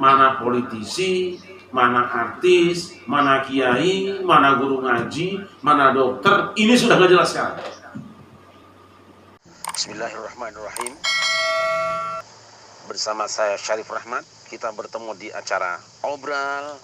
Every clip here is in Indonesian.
mana politisi, mana artis, mana kiai, mana guru ngaji, mana dokter. Ini sudah nggak jelas sekarang. Bismillahirrahmanirrahim. Bersama saya Syarif Rahmat, kita bertemu di acara Obrol.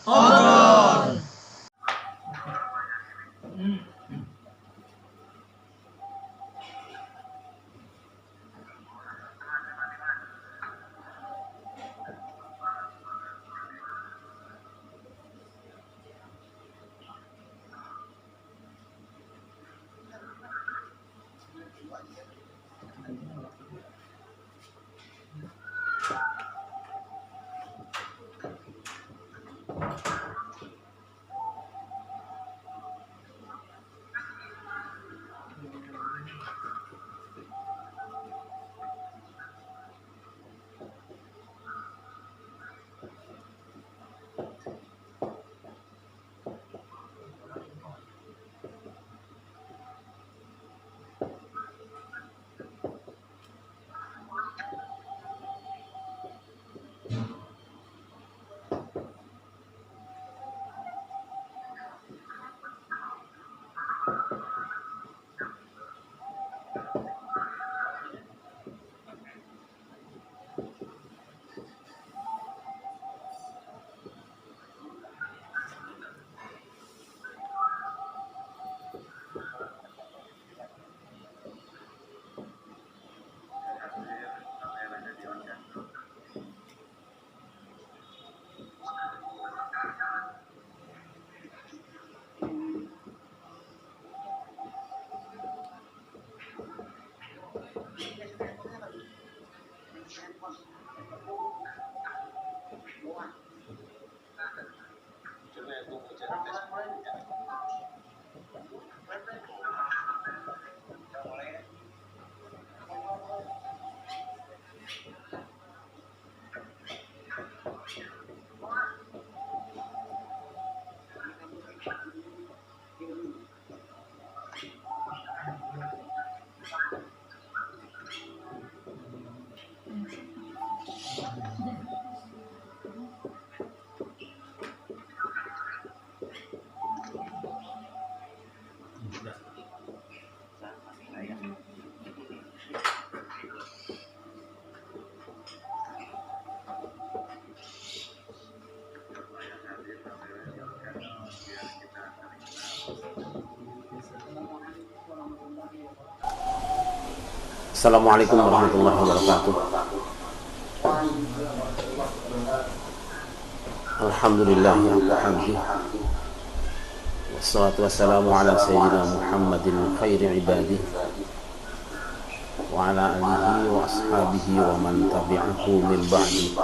Assalamualaikum warahmatullahi wabarakatuh. Alhamdulillah hamdih. Wassalatu wassalamu ala sayyidina Muhammadin khairi ibadih wa ala alihi wa ashabihi wa man tabi'ahu min ba'di.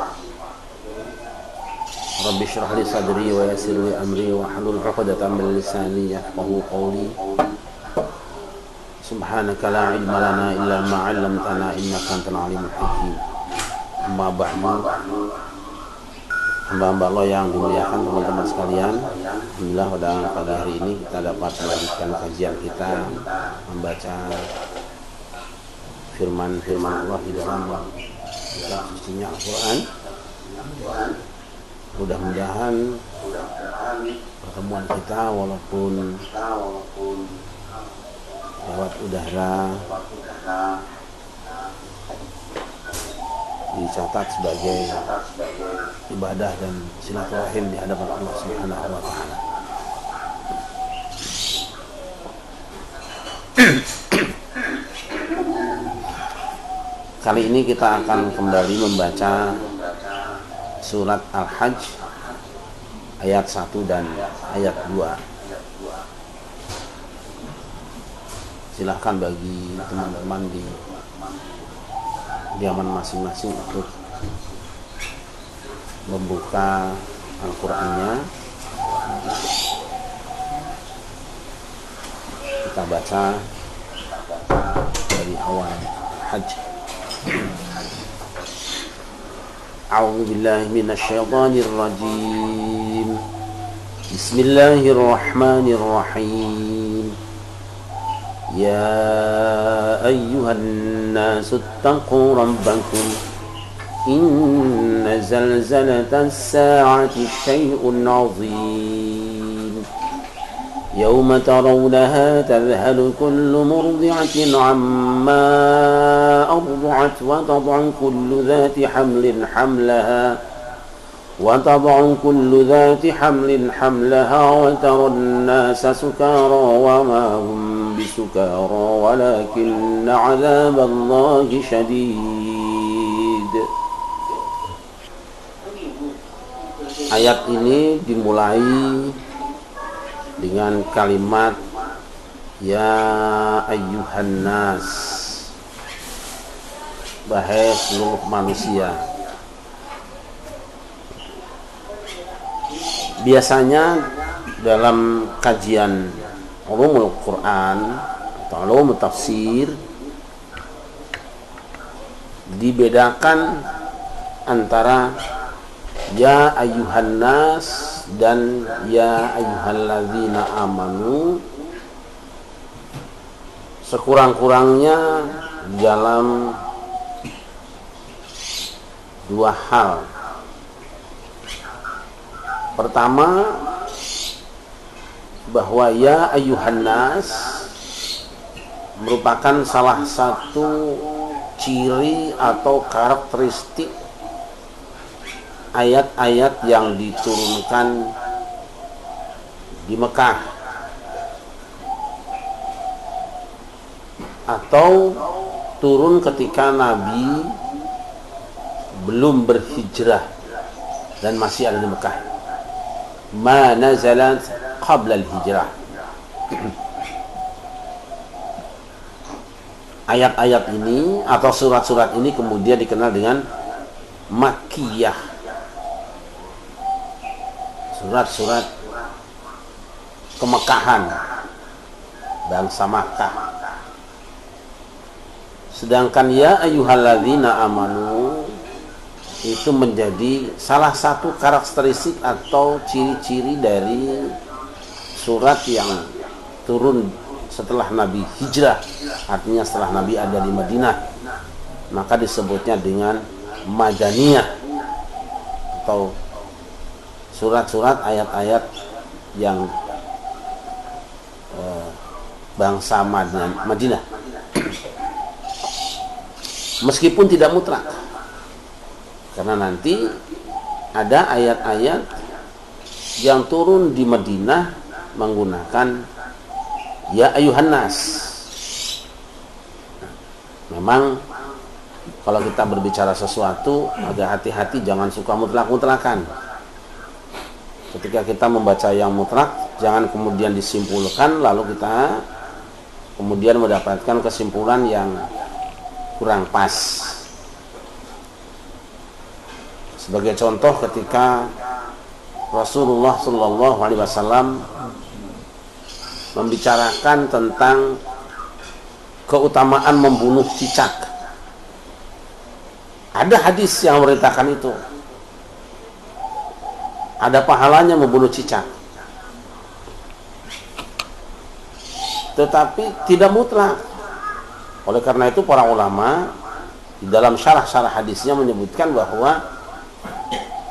Rabbi shrah li sadri wa yassir li amri wa hlul 'uqdatam min lisani yafqahu qawli. Subhanaka la ilma lana illa ma 'allamtana innaka antal alimul hakim. Amma ba'du. Hamba-hamba Allah yang dimuliakan teman-teman sekalian, alhamdulillah pada hari ini kita dapat melanjutkan kajian kita membaca firman Allah di dalam kitab sucinya Al-Quran. Mudah-mudahan pertemuan kita walaupun lewat udara dicatat sebagai ibadah dan silaturahim di hadapan Allah Subhanahu wa taala. Kali ini kita akan kembali membaca surat Al-Hajj ayat 1 dan ayat 2. Silahkan bagi teman-teman di diaman masing-masing untuk membuka Al-Qur'annya. Kita baca dari awal Hajj. A'udzu billahi minasy syaithanir rajim. Bismillahirrahmanirrahim. Ya ayyuhan nasu ittaqu rabbakum إن زلزلة الساعة شيء عظيم يوم ترونها تذهل كل مرضعة عما أرضعت وتضع كل ذات حمل حملها وترى الناس سكارى وما هم بسكارى ولكن عذاب الله شديد. Ayat ini dimulai dengan kalimat ya ayyuhan nas, wahai seluruh manusia. Biasanya dalam kajian ulumul Quran atau ulumul tafsir dibedakan antara ya ayyuhan nas dan ya ayyuhalladzina amanu sekurang-kurangnya dalam dua hal. Pertama, bahwa ya ayyuhan nas merupakan salah satu ciri atau karakteristik ayat-ayat yang diturunkan di Mekah atau turun ketika Nabi belum berhijrah dan masih ada di Mekah. Ma nazalat qabla al-hijrah. Ayat-ayat ini atau surat-surat ini kemudian dikenal dengan Makkiyah. Surat-surat kemekahan bangsa Makkah. Sedangkan ya ayyuhalladzina amanu itu menjadi salah satu karakteristik atau ciri-ciri dari surat yang turun setelah Nabi hijrah, artinya setelah Nabi ada di Madinah, maka disebutnya dengan Madaniyah atau surat-surat ayat-ayat yang bangsa Madinah. Meskipun tidak mutlak, karena nanti ada ayat-ayat yang turun di Madinah menggunakan ya ayuhan nas. Memang kalau kita berbicara sesuatu agak hati-hati, jangan suka mutlak-mutlakan. Ketika kita membaca yang mutlak, jangan kemudian disimpulkan lalu kita kemudian mendapatkan kesimpulan yang kurang pas. Sebagai contoh, ketika Rasulullah SAW membicarakan tentang keutamaan membunuh cicak, ada hadis yang memberitakan itu. Ada pahalanya membunuh cicak. Tetapi tidak mutlak. Oleh karena itu para ulama di dalam syarah-syarah hadisnya menyebutkan bahwa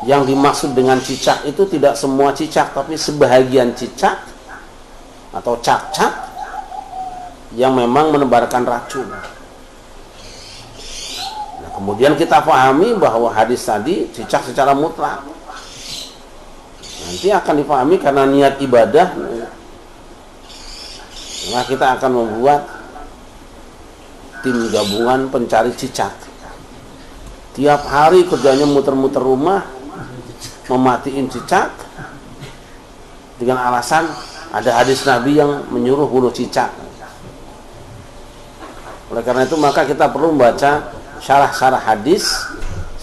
yang dimaksud dengan cicak itu tidak semua cicak, tapi sebahagian cicak atau cak-cak yang memang menebarkan racun. Nah, kemudian kita pahami bahwa hadis tadi cicak secara mutlak. Nanti akan dipahami karena niat ibadah, maka kita akan membuat tim gabungan pencari cicak. Tiap hari kerjanya muter-muter rumah, mematiin cicak dengan alasan ada hadis Nabi yang menyuruh bunuh cicak. Oleh karena itu maka kita perlu membaca syarah-syarah hadis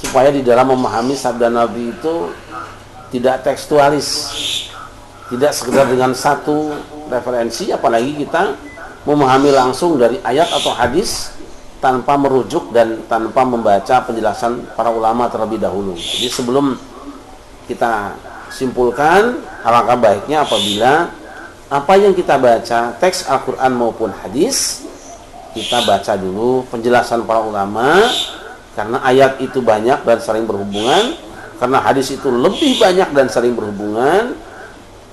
supaya di dalam memahami sabda Nabi itu tidak tekstualis, tidak sekedar dengan satu referensi, apalagi kita memahami langsung dari ayat atau hadis tanpa merujuk dan tanpa membaca penjelasan para ulama terlebih dahulu. Jadi sebelum kita simpulkan, alangkah baiknya apabila apa yang kita baca, teks Al-Quran maupun hadis, kita baca dulu penjelasan para ulama, Karena ayat itu banyak dan saling berhubungan, karena hadis itu lebih banyak dan saling berhubungan.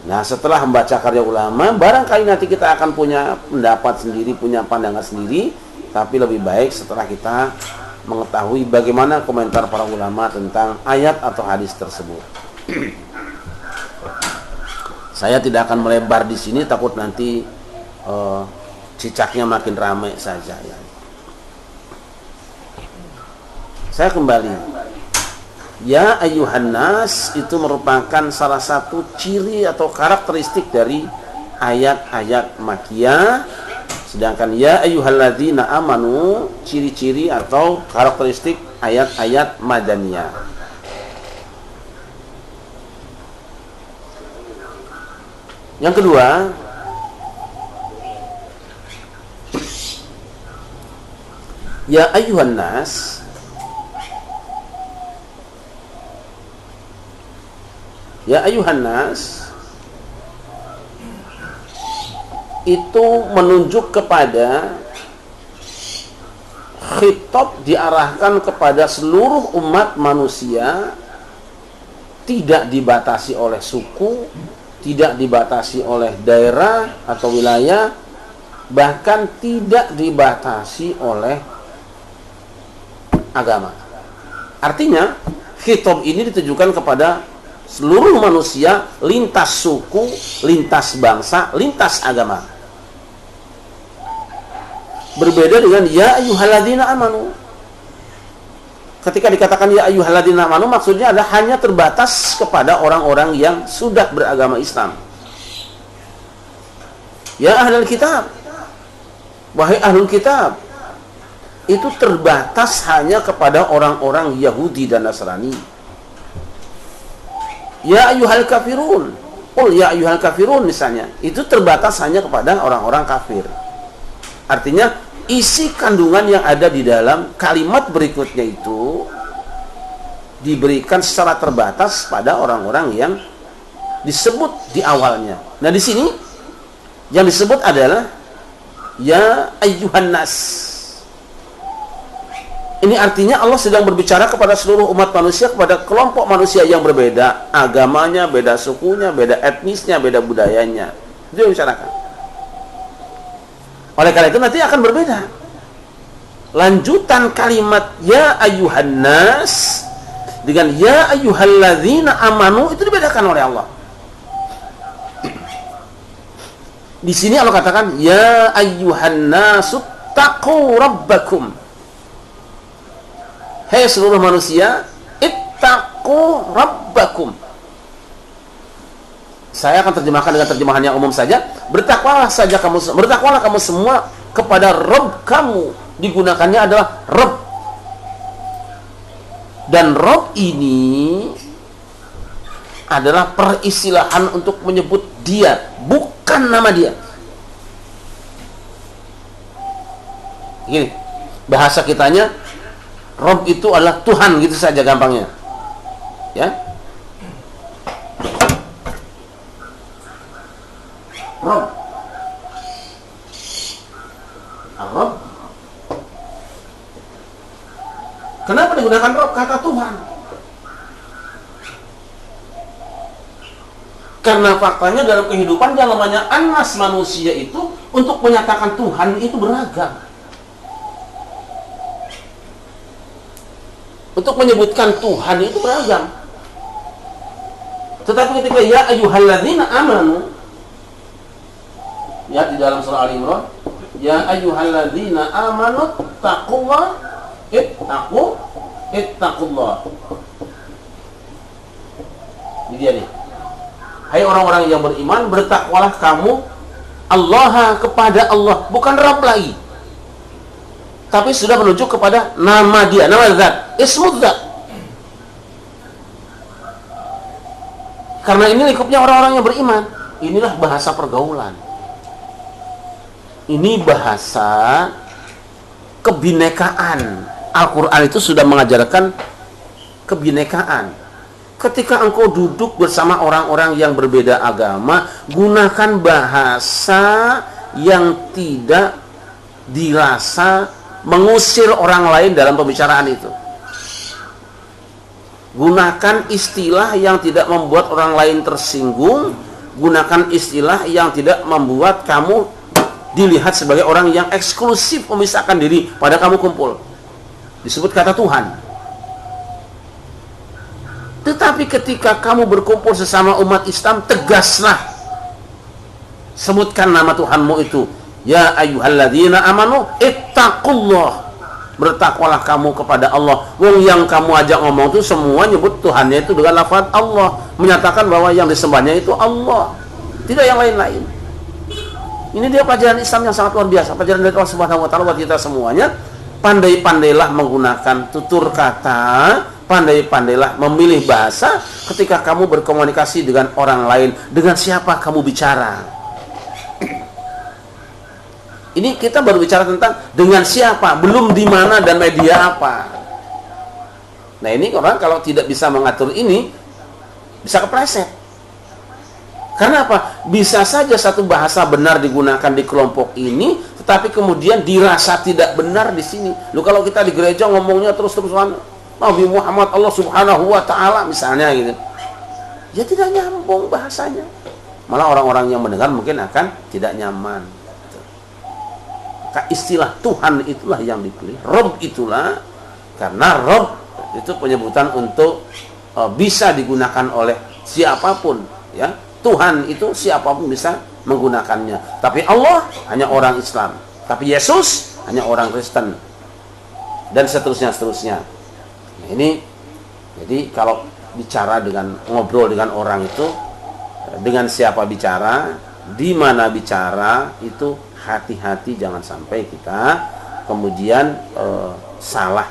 Nah, setelah membaca karya ulama, barangkali nanti kita akan punya pendapat sendiri, punya pandangan sendiri, tapi lebih baik setelah kita mengetahui bagaimana komentar para ulama tentang ayat atau hadis tersebut. Saya tidak akan melebar di sini, takut nanti cicaknya makin ramai saja ya. Saya kembali. Ya ayyuhan nas itu merupakan salah satu ciri atau karakteristik dari ayat-ayat Makkiyah. Sedangkan ya ayyuhalladzina amanu ciri-ciri atau karakteristik ayat-ayat Madaniyah. Yang kedua, ya ayyuhan nas ya ayyuhan nas itu menunjuk kepada khitab diarahkan kepada seluruh umat manusia, tidak dibatasi oleh suku, tidak dibatasi oleh daerah atau wilayah, bahkan tidak dibatasi oleh agama. Artinya khitab ini ditujukan kepada seluruh manusia, lintas suku, lintas bangsa, lintas agama. Berbeda dengan ya ayyuhalladzina amanu. Ketika dikatakan ya ayyuhalladzina amanu, maksudnya adalah hanya terbatas kepada orang-orang yang sudah beragama Islam. Ya ahlul kitab, wahai ahlul kitab, itu terbatas hanya kepada orang-orang Yahudi dan Nasrani. Ya ayyuhal kafirun, qul ya ayyuhal kafirun misalnya, itu terbatas hanya kepada orang-orang kafir. Artinya isi kandungan yang ada di dalam kalimat berikutnya itu diberikan secara terbatas pada orang-orang yang disebut di awalnya. Nah, di sini yang disebut adalah ya ayyuhan nas. Ini artinya Allah sedang berbicara kepada seluruh umat manusia, kepada kelompok manusia yang berbeda, agamanya, beda sukunya, beda etnisnya, beda budayanya. Itu yang dibicarakan. Oleh karena itu nanti akan berbeda. Lanjutan kalimat ya ayyuhan nas dengan ya ayyuhalladzina amanu itu dibedakan oleh Allah. Di sini Allah katakan ya ayyuhan nasu taqu rabbakum. Hai seluruh manusia, ittaqu rabbakum. Saya akan terjemahkan dengan terjemahan yang umum saja. Bertakwalah kamu semua kepada Rabb kamu. Digunakannya adalah Rabb. Dan Rabb ini adalah peristilahan untuk menyebut dia, bukan nama dia. Gini, bahasa kitanya Rabb itu adalah Tuhan, gitu saja gampangnya. Ya. Rabb. Rabb. Kenapa digunakan Rabb kata Tuhan? Karena faktanya dalam kehidupan yang namanya anas manusia itu untuk menyatakan Tuhan itu beragam. Untuk menyebutkan Tuhan itu beragam. Tetapi ketika ya ayyuhalladzina amanu, ya di dalam surah Al-Imran, ya ayyuhalladzina amanu taqullah ittaqullah. Ini dia nih. Hai orang-orang yang beriman, bertakwalah kamu Allah kepada Allah, bukan Rabb lagi. Tapi sudah menunjuk kepada nama dia, nama zat, ismud zat. Karena ini lingkupnya orang-orang yang beriman. Inilah bahasa pergaulan. Ini bahasa kebinekaan. Al-Quran itu sudah mengajarkan kebinekaan. Ketika engkau duduk bersama orang-orang yang berbeda agama, gunakan bahasa yang tidak dirasa mengusir orang lain dalam pembicaraan itu. Gunakan istilah yang tidak membuat orang lain tersinggung. Gunakan istilah yang tidak membuat kamu dilihat sebagai orang yang eksklusif memisahkan diri pada kamu kumpul. Disebut kata Tuhan. Tetapi ketika kamu berkumpul sesama umat Islam, tegaslah. Sebutkan nama Tuhanmu itu. Ya ayyuhalladzina amanu ittaqullah. Bertakwalah kamu kepada Allah. Wong yang kamu ajak ngomong itu semua nyebut Tuhannya itu dengan lafaz Allah, menyatakan bahwa yang disembahnya itu Allah, tidak yang lain-lain. Ini dia pelajaran Islam yang sangat luar biasa, pelajaran dari Allah Subhanahu wa taala buat kita semuanya. Pandai-pandailah menggunakan tutur kata, pandai-pandailah memilih bahasa ketika kamu berkomunikasi dengan orang lain. Dengan siapa kamu bicara? Ini kita baru bicara tentang dengan siapa, belum di mana dan media apa. Nah, ini orang kalau tidak bisa mengatur ini bisa kepleset. Karena apa? Bisa saja satu bahasa benar digunakan di kelompok ini, tetapi kemudian dirasa tidak benar di sini. Loh, kalau kita di gereja ngomongnya terus-terusan Nabi Muhammad, Allah Subhanahu wa taala misalnya gitu. Ya tidak nyambung bahasanya. Malah orang-orang yang mendengar mungkin akan tidak nyaman. Istilah Tuhan itulah yang dipilih, Rob itulah, karena Rob itu penyebutan untuk bisa digunakan oleh siapapun, ya. Tuhan itu siapapun bisa menggunakannya. Tapi Allah hanya orang Islam, tapi Yesus hanya orang Kristen, dan seterusnya. Nah, ini jadi kalau bicara dengan ngobrol dengan orang itu, dengan siapa bicara, di mana bicara itu hati-hati, jangan sampai kita kemudian salah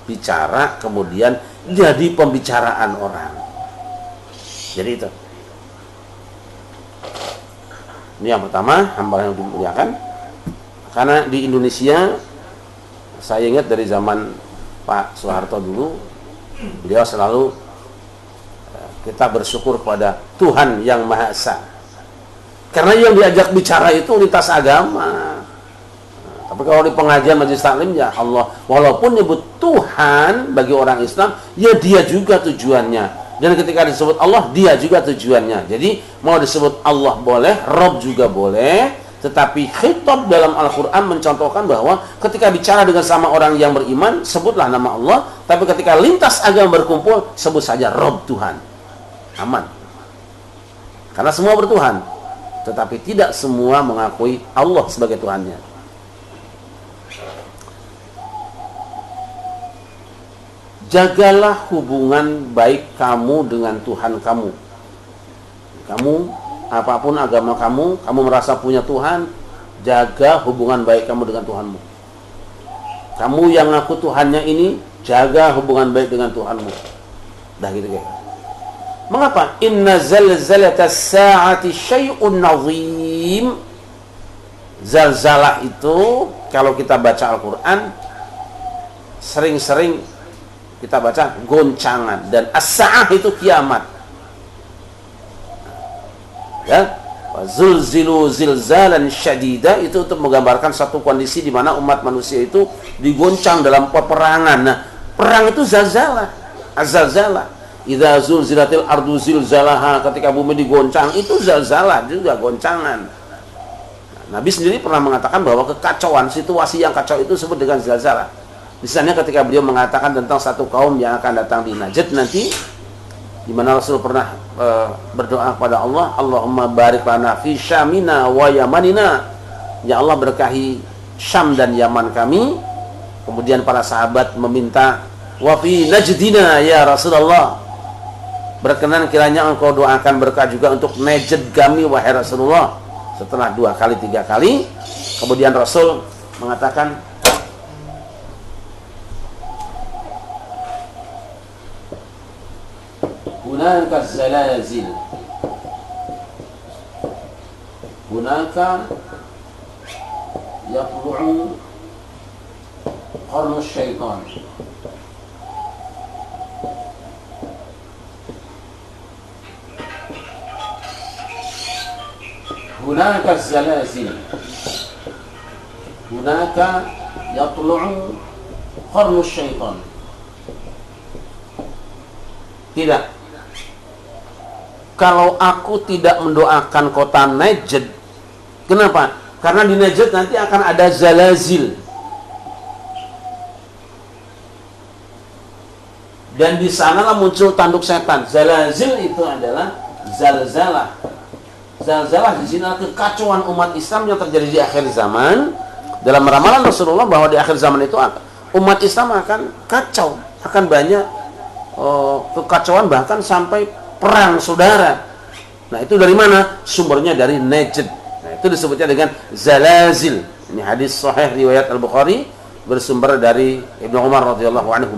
bicara kemudian jadi pembicaraan orang. Jadi itu. Ini yang pertama, hamba yang dimuliakan. Karena di Indonesia, saya ingat dari zaman Pak Soeharto dulu, beliau selalu kita bersyukur pada Tuhan yang Maha Esa. Karena yang diajak bicara itu lintas agama. Tapi kalau di pengajian majelis taklim, ya Allah, walaupun nyebut Tuhan bagi orang Islam, ya dia juga tujuannya. Dan ketika disebut Allah, dia juga tujuannya. Jadi mau disebut Allah boleh, Rob juga boleh. Tetapi khitab dalam Al-Quran mencontohkan bahwa ketika bicara dengan sama orang yang beriman, sebutlah nama Allah. Tapi ketika lintas agama berkumpul, sebut saja Rob Tuhan. Aman. Karena semua bertuhan, tetapi tidak semua mengakui Allah sebagai Tuhannya. Jagalah hubungan baik kamu dengan Tuhan kamu. Kamu, apapun agama kamu merasa punya Tuhan, jaga hubungan baik kamu dengan Tuhanmu. Kamu yang ngaku Tuhannya ini, jaga hubungan baik dengan Tuhanmu. Dah gitu kayak. Mengapa? Inna zalzalatas sa'ati syai'un nazim. Zalzalah itu kalau kita baca Al-Qur'an sering-sering kita baca goncangan, dan as-sa'ah itu kiamat. Ya, zulzilu zilzalan syadida itu untuk menggambarkan satu kondisi di mana umat manusia itu digoncang dalam peperangan. Nah, perang itu zalzalah, az-zalzalah. Idza zulzilatil ardu zilzalaha, ketika bumi digoncang itu zalzalah, juga goncangan. Nabi sendiri pernah mengatakan bahwa kekacauan, situasi yang kacau itu disebut dengan zalzalah. Misalnya ketika beliau mengatakan tentang satu kaum yang akan datang di Najd nanti, di mana Rasul pernah berdoa kepada Allah, Allahumma barik lana fi syamina wa yamanina. Ya Allah, berkahi Syam dan Yaman kami. Kemudian para sahabat meminta, wa fi najdina ya Rasulullah, berkenan kiranya engkau doakan berkah juga untuk Najd kami wahai Rasulullah. Setelah 2 kali 3 kali, kemudian Rasul mengatakan, hunaka zalazil, hunaka yatlu'u qarnu syaitan. Hunaka zalazil, hunaka yatlu'u qarnu syaitan. Tidak. Kalau aku tidak mendoakan kota Najd, kenapa? Karena di Najd nanti akan ada zalazil. Dan di sanalah muncul tanduk setan. Zalazil itu adalah zalzalah. Zalzalah di sini adalah kekacauan umat Islam yang terjadi di akhir zaman. Dalam ramalan Rasulullah bahwa di akhir zaman itu umat Islam akan kacau, akan banyak kekacauan, bahkan sampai perang saudara. Nah, itu dari mana? Sumbernya dari Najd. Nah, itu disebutnya dengan zalazil. Ini hadis sahih riwayat Al-Bukhari bersumber dari Ibnu Umar radhiyallahu anhu.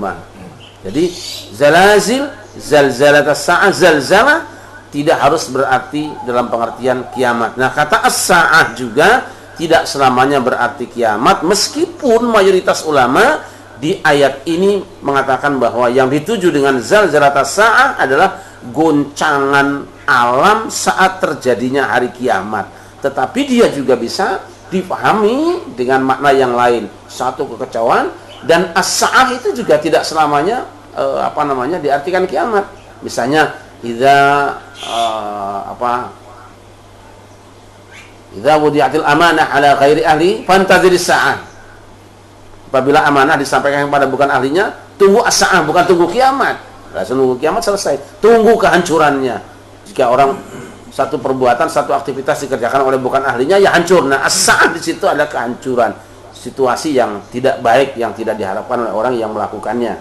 Jadi zalazil, zalzalat as-sa'ah, zalzalah tidak harus berarti dalam pengertian kiamat. Nah, kata as-sa'ah juga tidak selamanya berarti kiamat, meskipun mayoritas ulama di ayat ini mengatakan bahwa yang dituju dengan zalzalat as-sa'ah adalah goncangan alam saat terjadinya hari kiamat. Tetapi dia juga bisa dipahami dengan makna yang lain, satu kekacauan. Dan as-sa'ah itu juga tidak selamanya diartikan kiamat. Misalnya idza wudi'atil amanah ala ghairi ahli fantadhiris sa'ah. Apabila amanah disampaikan kepada bukan ahlinya, tunggu as-sa'ah, bukan tunggu kiamat. Langsung tunggu kiamat selesai. Tunggu kehancurannya. Jika orang satu perbuatan, satu aktivitas dikerjakan oleh bukan ahlinya, ya hancur. Nah, as-sa'ah di situ ada kehancuran, situasi yang tidak baik, yang tidak diharapkan oleh orang yang melakukannya.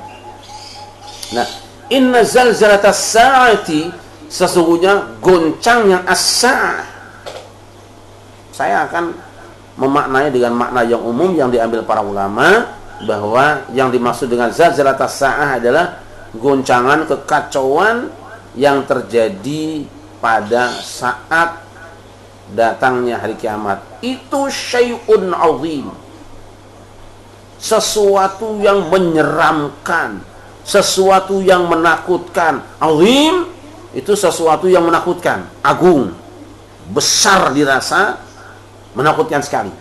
Nah, inna zalzalatas sa'ati, sesungguhnya goncangnya as-sa'ah. Saya akan memaknai dengan makna yang umum yang diambil para ulama, bahwa yang dimaksud dengan zalzalatas sa'ah adalah goncangan kekacauan yang terjadi pada saat datangnya hari kiamat. Itu syai'un azim, sesuatu yang menyeramkan, sesuatu yang menakutkan. Azim itu sesuatu yang menakutkan, agung, besar dirasa, menakutkan sekali.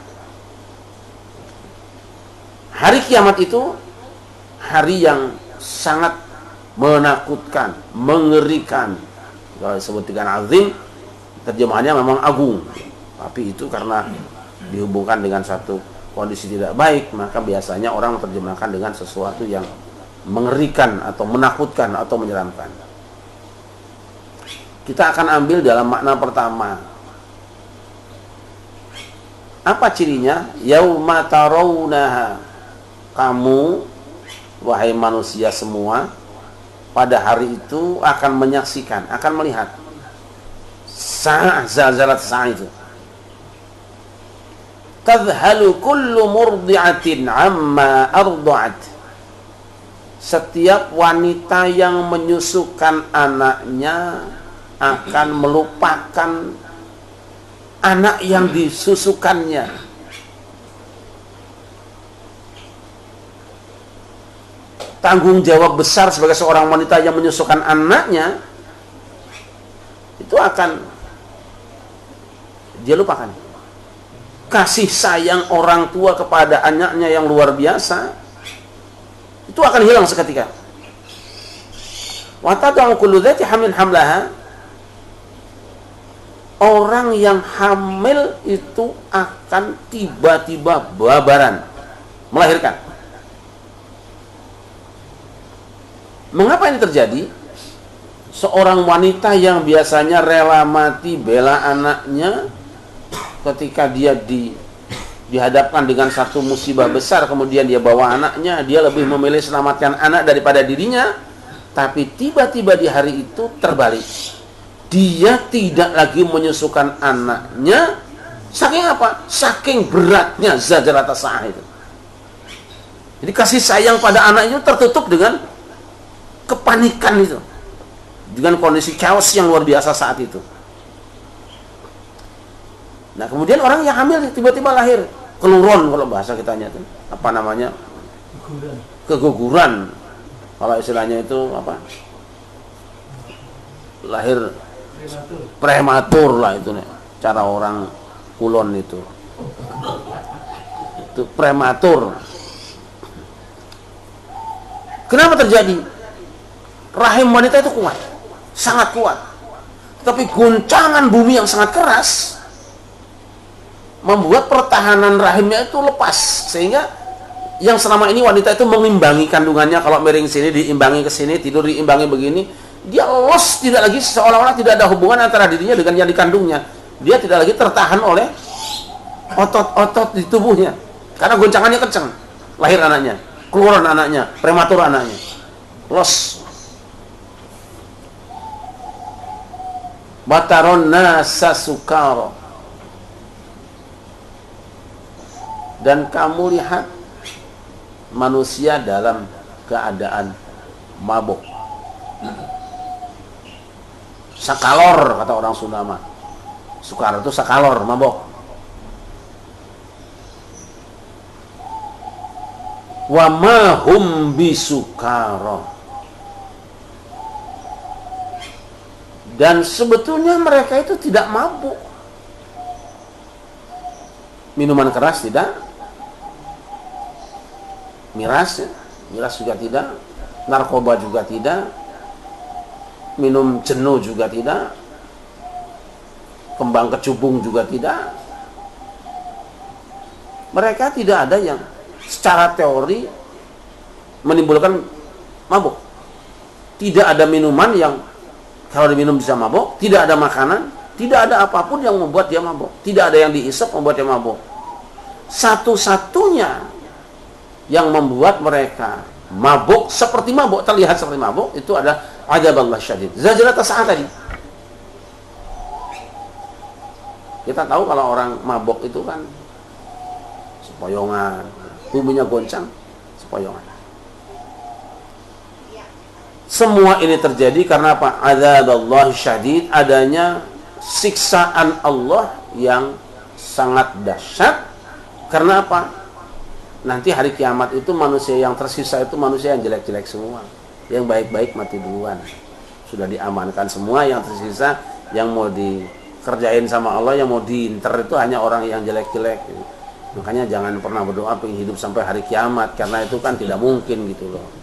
Hari kiamat itu hari yang sangat menakutkan, mengerikan. Kalau disebut dengan azim, terjemahannya memang agung, tapi itu karena dihubungkan dengan satu kondisi tidak baik, maka biasanya orang terjemahkan dengan sesuatu yang mengerikan atau menakutkan atau menyeramkan. Kita akan ambil dalam makna pertama. Apa cirinya? Yauma tarawunaha, kamu wahai manusia semua pada hari itu akan menyaksikan, akan melihat zalzalat sa'ah itu. Tadhalu kullu murdi'atin amma arda'at, setiap wanita yang menyusukan anaknya akan melupakan anak yang disusukannya. Tanggung jawab besar sebagai seorang wanita yang menyusukan anaknya itu akan dia lupakan. Kasih sayang orang tua kepada anaknya yang luar biasa itu akan hilang seketika. Wa tad'u kullu dzati hamlin hamlaha, orang yang hamil itu akan tiba-tiba babaran melahirkan. Mengapa ini terjadi? Seorang wanita yang biasanya rela mati bela anaknya, ketika dia dihadapkan dengan satu musibah besar, kemudian dia bawa anaknya, dia lebih memilih selamatkan anak daripada dirinya. Tapi tiba-tiba di hari itu terbalik. Dia tidak lagi menyusukan anaknya. Saking apa? Saking beratnya zalzalat as-sa'ah itu. Jadi kasih sayang pada anak itu tertutup dengan kepanikan itu, dengan kondisi chaos yang luar biasa saat itu. Nah, kemudian orang yang hamil tiba-tiba lahir keluron, kalau bahasa kitanya itu apa namanya, keguguran. Kalau istilahnya itu apa, lahir prematur lah itu nih, cara orang kulon itu prematur. Kenapa terjadi? rahim wanita itu kuat, sangat kuat. Tapi goncangan bumi yang sangat keras membuat pertahanan rahimnya itu lepas, sehingga yang selama ini wanita itu mengimbangi kandungannya, kalau miring sini diimbangi ke sini, tidur diimbangi begini, dia los, tidak lagi, seolah-olah tidak ada hubungan antara dirinya dengan yang dikandungnya. Dia tidak lagi tertahan oleh otot-otot di tubuhnya karena goncangannya kencang. Lahir anaknya, keluaran anaknya, prematur anaknya, los. Bataron nasa sukaro, dan kamu lihat manusia dalam keadaan mabuk. Sakalor, kata orang Sunda mah. Sukar itu sakalor, mabuk. Wa ma hum bisukara, dan sebetulnya mereka itu tidak mabuk. Minuman keras tidak, miras juga tidak, narkoba juga tidak, minum jenuh juga tidak, kembang kecubung juga tidak. Mereka tidak ada yang secara teori menimbulkan mabuk. Tidak ada minuman yang kalau diminum bisa mabuk, tidak ada makanan, tidak ada apapun yang membuat dia mabuk, tidak ada yang diisap membuat dia mabuk. Satu-satunya yang membuat mereka mabuk, seperti mabuk, terlihat seperti mabuk, itu adalah adzaballah syadid, zajrat as-sa'a tadi. Kita tahu kalau orang mabuk itu kan sepoyongan, tubuhnya goncang, sepoyongan. Semua ini terjadi karena apa? Adzaballah syadid, adanya siksaan Allah yang sangat dahsyat. Karena apa? Nanti hari kiamat itu manusia yang tersisa itu manusia yang jelek-jelek semua. Yang baik-baik mati duluan. Sudah diamankan semua, yang tersisa yang mau dikerjain sama Allah, yang mau diinter itu hanya orang yang jelek-jelek. Makanya jangan pernah berdoa pengen hidup sampai hari kiamat, karena itu kan tidak mungkin gitu loh.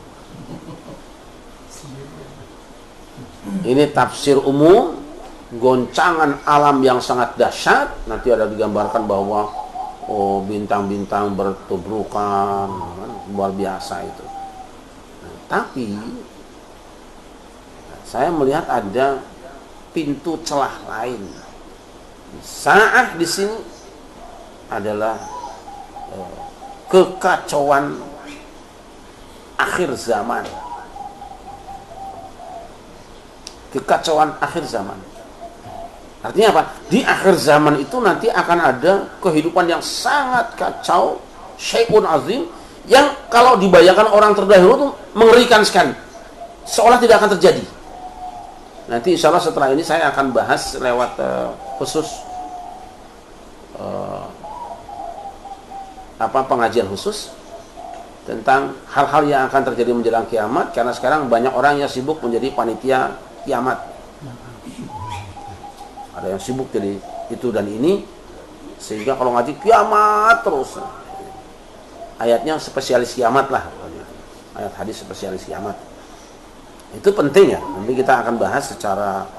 Ini tafsir umum, goncangan alam yang sangat dahsyat. Nanti ada digambarkan bahwa bintang-bintang bertubrukan, luar biasa itu. Nah, tapi saya melihat ada pintu celah lain. Sa'ah di sini adalah kekacauan akhir zaman. Kekacauan akhir zaman. Artinya apa? Di akhir zaman itu nanti akan ada kehidupan yang sangat kacau, syai'un azim, yang kalau dibayangkan orang terdahulu itu mengerikan sekali, seolah tidak akan terjadi. Nanti insya Allah setelah ini saya akan bahas lewat khusus pengajian khusus tentang hal-hal yang akan terjadi menjelang kiamat, karena sekarang banyak orang yang sibuk menjadi panitia kiamat. Ada yang sibuk jadi itu dan ini, sehingga kalau ngaji kiamat terus. Ayatnya spesialis kiamat lah, ayat hadis spesialis kiamat. Itu penting ya. Nanti kita akan bahas secara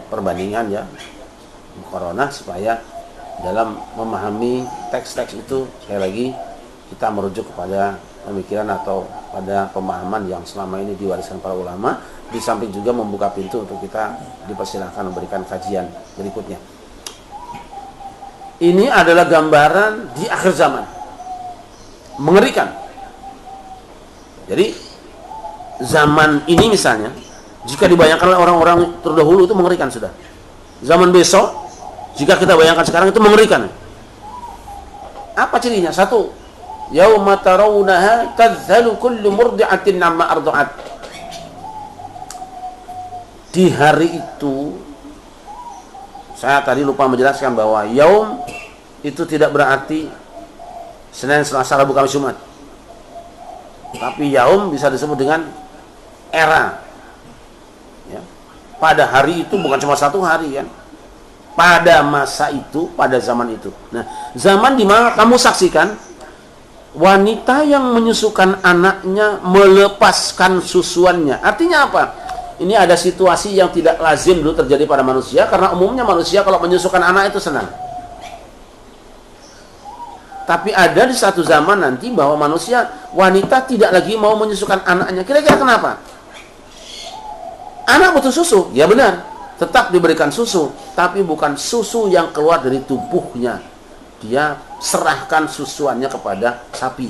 perbandingan ya, muqaranah, supaya dalam memahami teks-teks itu sekali lagi kita merujuk kepada pemikiran atau pada pemahaman yang selama ini diwariskan para ulama, di samping juga membuka pintu untuk kita dipersilahkan memberikan kajian berikutnya. Ini adalah gambaran di akhir zaman, mengerikan. Jadi zaman ini misalnya, jika dibayangkan oleh orang-orang terdahulu itu mengerikan sudah. Zaman besok, jika kita bayangkan sekarang itu mengerikan. Apa cirinya? Satu, yauma tarawunaha tadzalu kullu murdi'atin amma arda'at. Di hari itu, saya tadi lupa menjelaskan bahwa yaum itu tidak berarti Senin, Selasa, Rabu, Kamis, Jumat. Tapi yaum bisa disebut dengan era. Ya. Pada hari itu bukan cuma satu hari kan. Pada masa itu, pada zaman itu. Nah, zaman di mana kamu saksikan wanita yang menyusukan anaknya melepaskan susuannya. Artinya apa? Ini ada situasi yang tidak lazim dulu terjadi pada manusia, karena umumnya manusia kalau menyusukan anak itu senang. Tapi ada di satu zaman nanti bahwa manusia, wanita tidak lagi mau menyusukan anaknya. Kira-kira kenapa? Anak butuh susu, ya benar, tetap diberikan susu, tapi bukan susu yang keluar dari tubuhnya. Dia serahkan susuannya kepada sapi.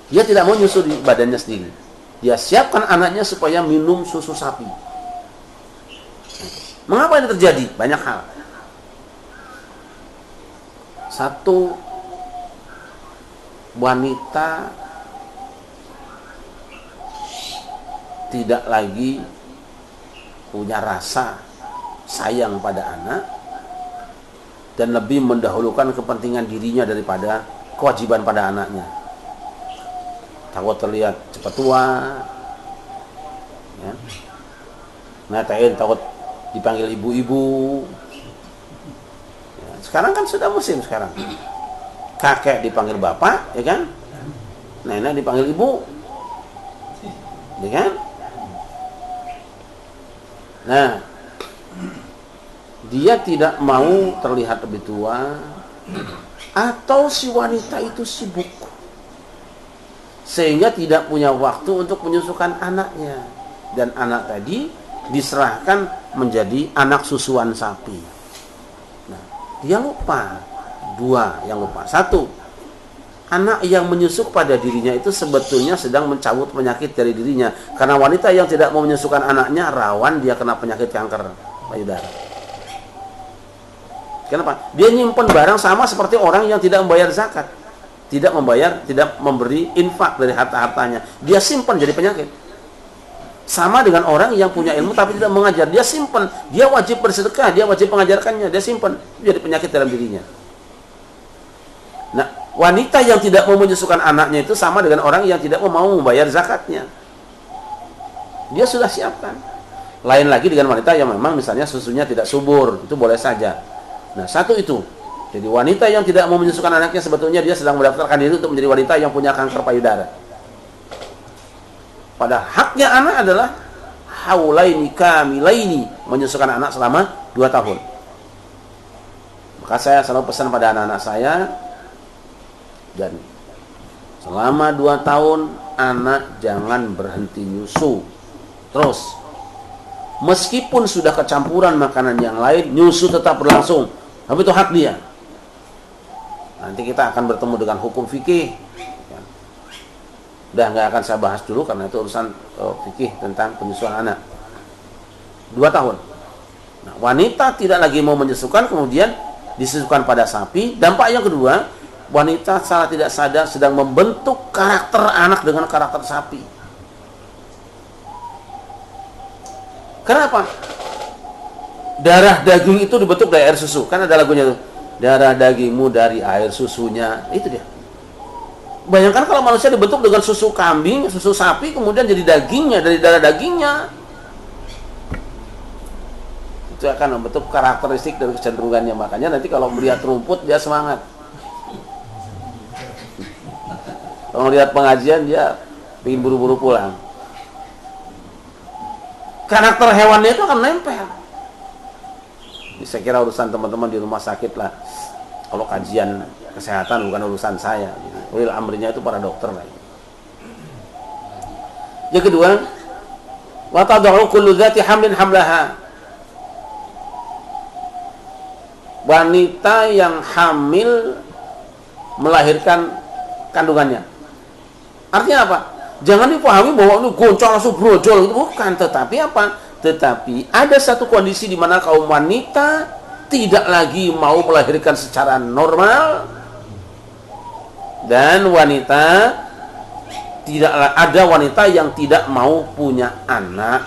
Dia tidak mau nyusu di badannya sendiri. Dia siapkan anaknya supaya minum susu sapi. Mengapa ini terjadi? Banyak hal. Satu, wanita tidak lagi punya rasa sayang pada anak dan lebih mendahulukan kepentingan dirinya daripada kewajiban pada anaknya. Takut terlihat cepat tua, ya. Takut dipanggil ibu-ibu. Ya, sekarang kan sudah musim sekarang. Kakek dipanggil bapak, ya kan? Nenek dipanggil ibu, ya kan? Nah, dia tidak mau terlihat lebih tua, atau si wanita itu sibuk sehingga tidak punya waktu untuk menyusukan anaknya, dan anak tadi diserahkan menjadi anak susuan sapi. Nah, dia lupa dua yang lupa. Satu, anak yang menyusuk pada dirinya itu sebetulnya sedang mencabut penyakit dari dirinya, karena wanita yang tidak mau menyusukan anaknya rawan dia kena penyakit kanker payudara. Kenapa? Dia nyimpen barang sama seperti orang yang tidak membayar zakat, tidak memberi infak dari harta-hartanya. Dia simpan jadi penyakit. Sama dengan orang yang punya ilmu tapi tidak mengajar, dia simpan. Dia wajib bersedekah, dia wajib mengajarkannya, dia simpan, jadi penyakit dalam dirinya. Nah, wanita yang tidak mau menyusukan anaknya itu sama dengan orang yang tidak mau membayar zakatnya. Dia sudah siapkan. Lain lagi dengan wanita yang memang misalnya susunya tidak subur, itu boleh saja. Nah, satu itu. Jadi wanita yang tidak mau menyusukan anaknya sebetulnya dia sedang mendaftarkan diri untuk menjadi wanita yang punya kanker payudara. Pada haknya anak adalah haulaini kamilaini, menyusukan anak selama 2 tahun. Maka saya selalu pesan pada anak-anak saya, dan selama 2 tahun anak jangan berhenti nyusu terus. Meskipun sudah kecampuran makanan yang lain, nyusu tetap berlangsung. Tapi itu hak dia. Nanti kita akan bertemu dengan hukum fikih. Udah nggak akan saya bahas dulu karena itu urusan fikih tentang penyusuan anak. 2 tahun. Nah, wanita tidak lagi mau menyusukan, kemudian disusukan pada sapi. Dampak yang kedua, wanita secara tidak sadar sedang membentuk karakter anak dengan karakter sapi. Kenapa? Darah daging itu dibentuk dari air susu. Kan ada lagunya tuh. Darah dagingmu dari air susunya. Itu dia. Bayangkan kalau manusia dibentuk dengan susu kambing, susu sapi, kemudian jadi dagingnya, dari darah dagingnya. Itu akan membentuk karakteristik dari kecenderungannya. Makanya nanti kalau melihat rumput, dia semangat. Kalau melihat pengajian, dia ingin buru-buru pulang. Karakter hewannya itu akan nempel. Saya kira urusan teman-teman di rumah sakit lah. Kalau kajian kesehatan bukan urusan saya. Ulil amrinya itu para dokter lah. Yang kedua, wa tad'u kullu dzati hamlin hamlaha. Wanita yang hamil melahirkan kandungannya. Artinya apa? Jangan dipahami bahwa ini goncang langsung brojol, itu bukan. Tetapi apa? Tetapi ada satu kondisi di mana kaum wanita tidak lagi mau melahirkan secara normal, dan ada wanita yang tidak mau punya anak,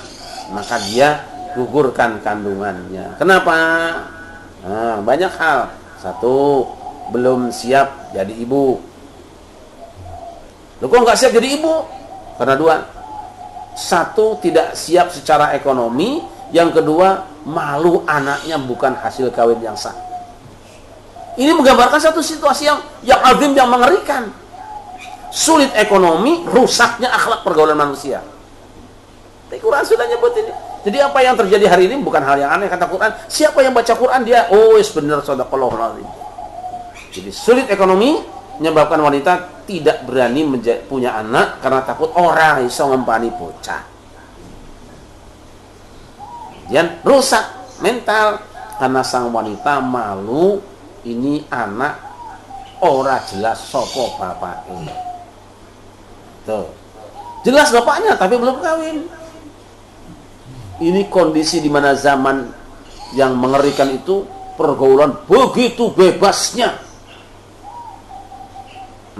maka dia gugurkan kandungannya. Kenapa? Nah, banyak hal. Satu, belum siap jadi ibu. Loh, kok nggak siap jadi ibu? Karena dua. Satu, tidak siap secara ekonomi. Yang kedua, malu anaknya bukan hasil kawin yang sah. Ini menggambarkan satu situasi yang azim, yang mengerikan. Sulit ekonomi, rusaknya akhlak pergaulan manusia. Tapi Quran sudah nyebut ini. Jadi apa yang terjadi hari ini bukan hal yang aneh. Kata Quran, siapa yang baca Quran dia, benar, shadaqallahul azim. Jadi sulit ekonomi menyebabkan wanita tidak berani punya anak karena takut orang iso ngempani bocah. Kemudian rusak mental karena sang wanita malu, ini anak ora jelas sopo bapaknya. Tuh. Jelas bapaknya tapi belum kawin. Ini kondisi di mana zaman yang mengerikan itu, pergaulan begitu bebasnya.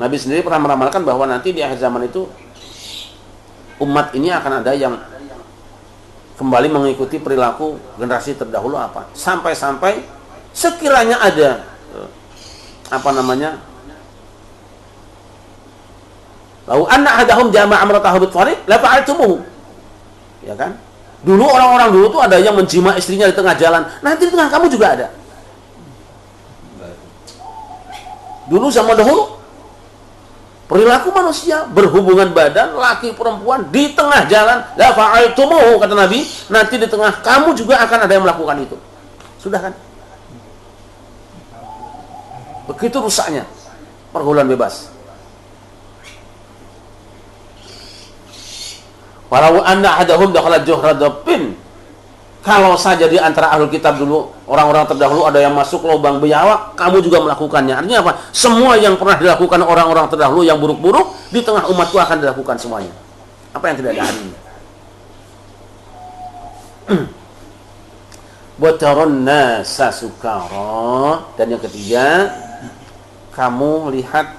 Nabi sendiri pernah meramalkan bahwa nanti di akhir zaman itu umat ini akan ada yang kembali mengikuti perilaku generasi terdahulu apa. Sampai-sampai sekiranya ada lau anna ahadahum jama'a amratahu bitfariq la fa'altumuhu. Ya kan? Dulu orang-orang dulu tuh ada yang menjima istrinya di tengah jalan. Nanti di tengah kamu juga ada. Dulu zaman dahulu perilaku manusia berhubungan badan laki perempuan di tengah jalan, la fa'altumuhu kata Nabi, nanti di tengah kamu juga akan ada yang melakukan itu. Sudah kan? Begitu rusaknya pergaulan bebas. Walau anna ahadahum dakhala juhra dabbin. Kalau saja di antara ahlul kitab dulu, orang-orang terdahulu ada yang masuk lubang biawak, kamu juga melakukannya. Artinya apa? Semua yang pernah dilakukan orang-orang terdahulu yang buruk-buruk, di tengah umatku akan dilakukan semuanya. Apa yang tidak ada hari ini? Watarun nasa sukara. Dan yang ketiga, kamu lihat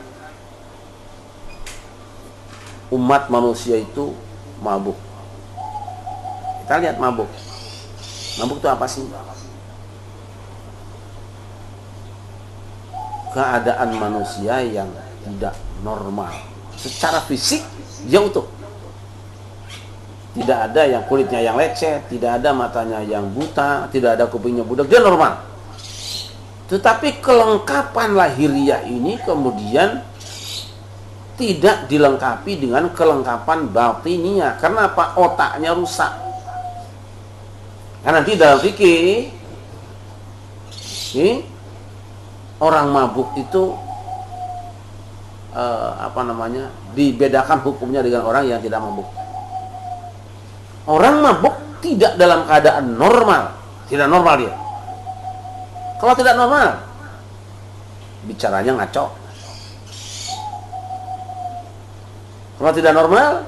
umat manusia itu mabuk. Kita lihat mabuk. Mabuk itu apa sih? Keadaan manusia yang tidak normal. Secara fisik dia utuh. Tidak ada yang kulitnya yang lecet, tidak ada matanya yang buta, tidak ada kupingnya budak, dia normal. Tetapi kelengkapan lahiriah ini kemudian tidak dilengkapi dengan kelengkapan batiniah. Karena apa? Otaknya rusak. Karena nanti dalam fikih orang mabuk itu dibedakan hukumnya dengan orang yang tidak mabuk. Orang mabuk tidak dalam keadaan normal, tidak normal dia. Kalau tidak normal, bicaranya ngaco. Kalau tidak normal,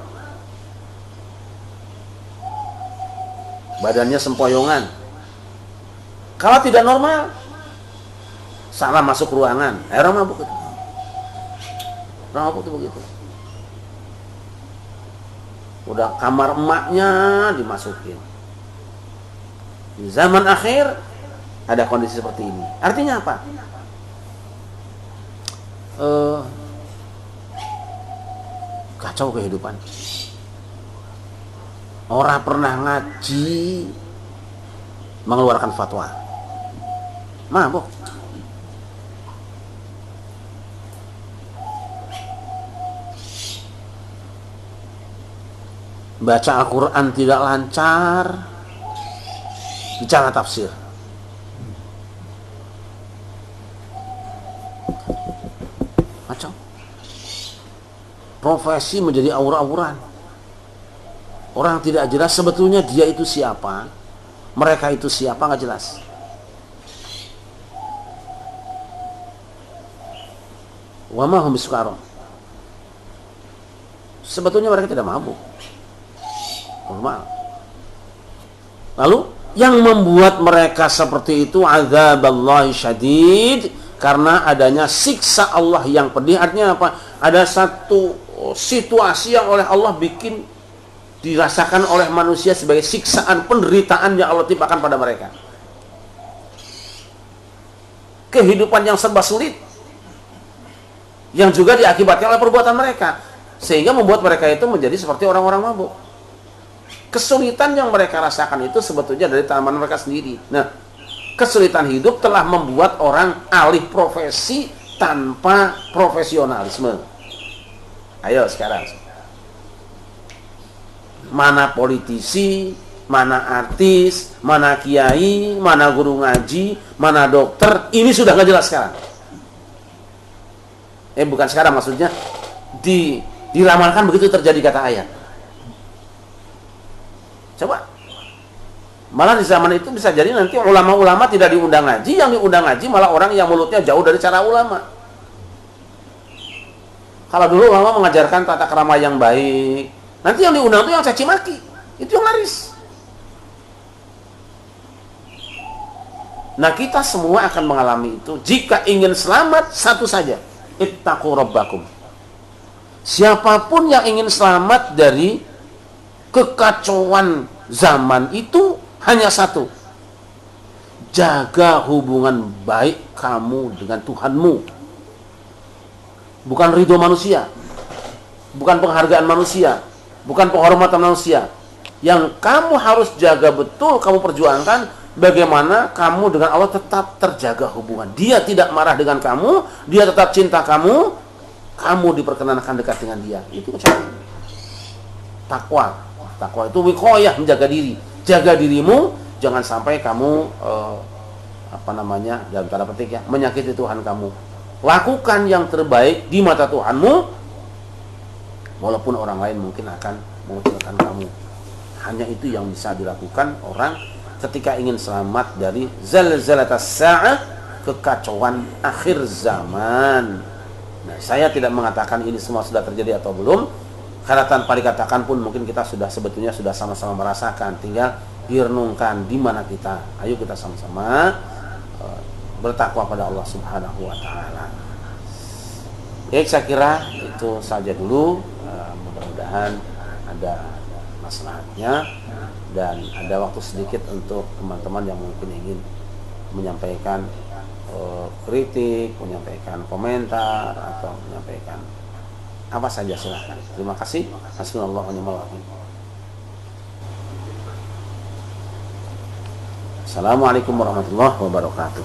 badannya sempoyongan. Kalau tidak normal, salah masuk ruangan. Orang mabuk itu. Orang mabuk itu begitu. Udah kamar emaknya dimasukin. Di zaman akhir ada kondisi seperti ini. Artinya apa? Kacau kehidupan. Orang pernah ngaji mengeluarkan fatwa. Mabuk. Baca Al-Quran tidak lancar, bicara tafsir. Kacau. Profesi menjadi aura-auran. Orang tidak jelas sebetulnya dia itu siapa, mereka itu siapa, nggak jelas. Wa ma hum bisukara. Sebetulnya mereka tidak mabuk. Normal. Lalu yang membuat mereka seperti itu azaballahi syadid, karena adanya siksa Allah yang pedih. Artinya apa? Ada satu situasi yang oleh Allah bikin dirasakan oleh manusia sebagai siksaan, penderitaan yang Allah timpakan pada mereka. Kehidupan yang serba sulit yang juga diakibatkan oleh perbuatan mereka, sehingga membuat mereka itu menjadi seperti orang-orang mabuk. Kesulitan yang mereka rasakan itu sebetulnya dari tangan mereka sendiri. Nah, kesulitan hidup telah membuat orang alih profesi tanpa profesionalisme. Ayo sekarang, mana politisi, mana artis, mana kiai, mana guru ngaji, mana dokter, ini sudah nggak jelas sekarang. Bukan sekarang, maksudnya diramalkan begitu terjadi kata ayat. Coba, malah di zaman itu bisa jadi nanti ulama-ulama tidak diundang ngaji, yang diundang ngaji malah orang yang mulutnya jauh dari cara ulama. Kalau dulu ulama mengajarkan tata krama yang baik, nanti yang diundang itu yang caci maki, itu yang laris. Nah, kita semua akan mengalami itu. Jika ingin selamat, satu saja, ittaqu rabbakum. Siapapun yang ingin selamat dari kekacauan zaman itu hanya satu, jaga hubungan baik kamu dengan Tuhanmu. Bukan ridho manusia, bukan penghargaan manusia, bukan penghormatan manusia. Yang kamu harus jaga betul, kamu perjuangkan bagaimana kamu dengan Allah tetap terjaga hubungan. Dia tidak marah dengan kamu, dia tetap cinta kamu, kamu diperkenankan dekat dengan dia. Itu cara takwa. Takwa itu wiqayah, menjaga diri. Jaga dirimu, jangan sampai kamu dalam tanda petik ya, menyakiti Tuhan kamu. Lakukan yang terbaik di mata Tuhanmu, walaupun orang lain mungkin akan mengucilkan kamu. Hanya itu yang bisa dilakukan orang ketika ingin selamat dari zalzalatas sa'ah, kekacauan akhir zaman. Nah, saya tidak mengatakan ini semua sudah terjadi atau belum, karena tanpa dikatakan pun mungkin kita sebetulnya sudah sama-sama merasakan. Tinggal direnungkan di mana kita. Ayo kita sama-sama bertakwa pada Allah Subhanahu wa taala. Saya kira itu saja dulu. Mudah-mudahan ada maslahatnya dan ada waktu sedikit untuk teman-teman yang mungkin ingin menyampaikan kritik, menyampaikan komentar atau menyampaikan apa saja, silahkan. Terima kasih. Hasbunallahu wa ni'mal wakil. Assalamualaikum warahmatullahi wabarakatuh.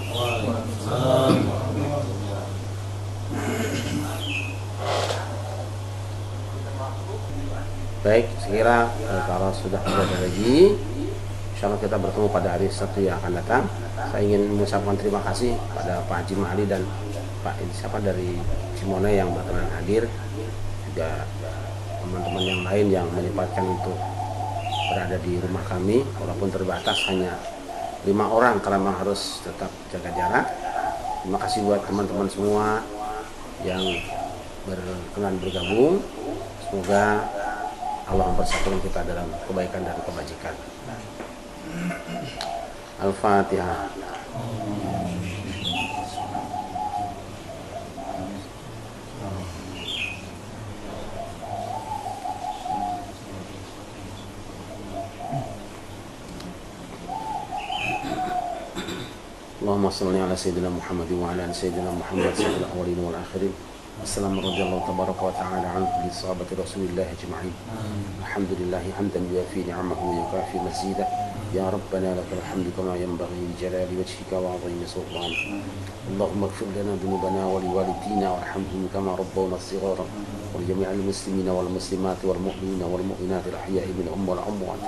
Baik, sekira kalau sudah tidak ada lagi, insyaallah kita bertemu pada hari Sabtu yang akan datang. Saya ingin mengucapkan terima kasih pada Pak Haji Ma'ali dan Pak dari Cimone yang berkenan hadir, juga teman-teman yang lain yang menyempatkan untuk berada di rumah kami, walaupun terbatas hanya 5 orang karena memang harus tetap jaga jarak. Terima kasih buat teman-teman semua yang berkenan bergabung. Semoga Allah mempersatukan kita dalam kebaikan dan kebajikan. Al-Fatihah. Allahumma salli ala sayyidina Muhammad wa ala ali sayyidina Muhammad sayyidil awwalin wal akhirin. Assalamu radhiyallahu tabaraka wa ta'ala an kulli sahabati Rasulillah ajma'in. Alhamdulillah hamdan yuwafi ni'amahu wa yukafi mazidah. Ya Rabbana lakal hamdu kama yanbaghi li jalali wajhika wa 'azimi sultanik. Allahumma ighfir lana dhunubana wa liwalidina warhamhum kama rabbawna shighara wa li jami'il muslimina wal muslimati wal mu'minina wal mu'minati al ahya'i minhum wal amwat.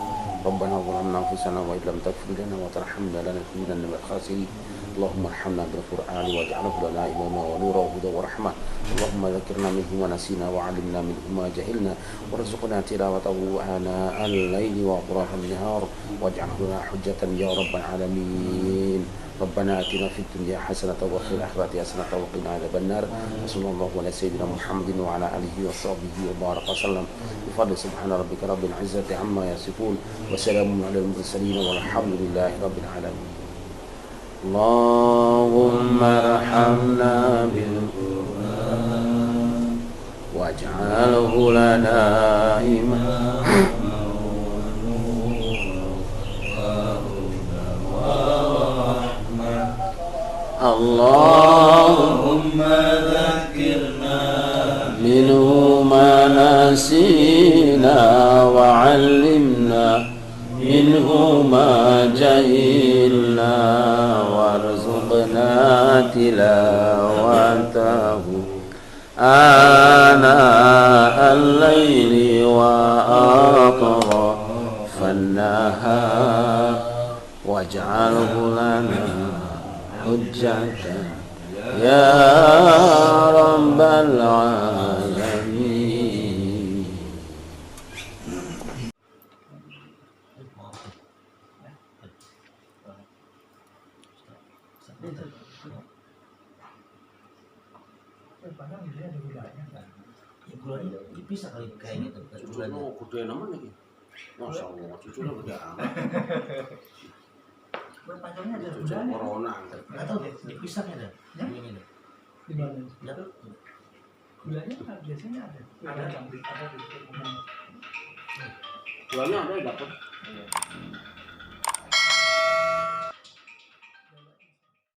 ربنا ظلمنا أنفسنا وإن لم تغفر لنا وترحمنا لنكونن من الخاسرين. اللهم ارحمنا بالقرآن واجعله لنا إماما ونورا وهدى ورحمة. اللهم ذكرنا منه ونسينا وعلمنا منه ما جهلنا وارزقنا تلاوته آناء الليل وأطراف النهار واجعله لنا حجة يا رب العالمين. ربنا آتنا في الدنيا حسنة وفي الآخرة حسنة وقنا عذاب النار. وصلى الله على سيدنا محمد وعلى آله وصحبه وبارك وسلم بفضل سبحان ربك رب العزة عما يصفون وسلام على المرسلين والحمد لله رب العالمين. اللهم ارحمنا بالقرآن واجعله لنا إماما اللهم ذكرنا منه ما نسينا وعلمنا منه ما جهلنا وارزقنا تلاوته آناء الليل وأطراف النهار واجعله لنا حجة يا رب العالمين. Bisa kali kayak gitu. Cucunya gede namanya nih. Masya Allah, cucunya gede amat. Berpanjangnya ada Cucu corona. atau dipisahnya ada. Ini deh. Di mana? Ya, Gulanya biasanya ada. Ada di Gulanya ada dapat.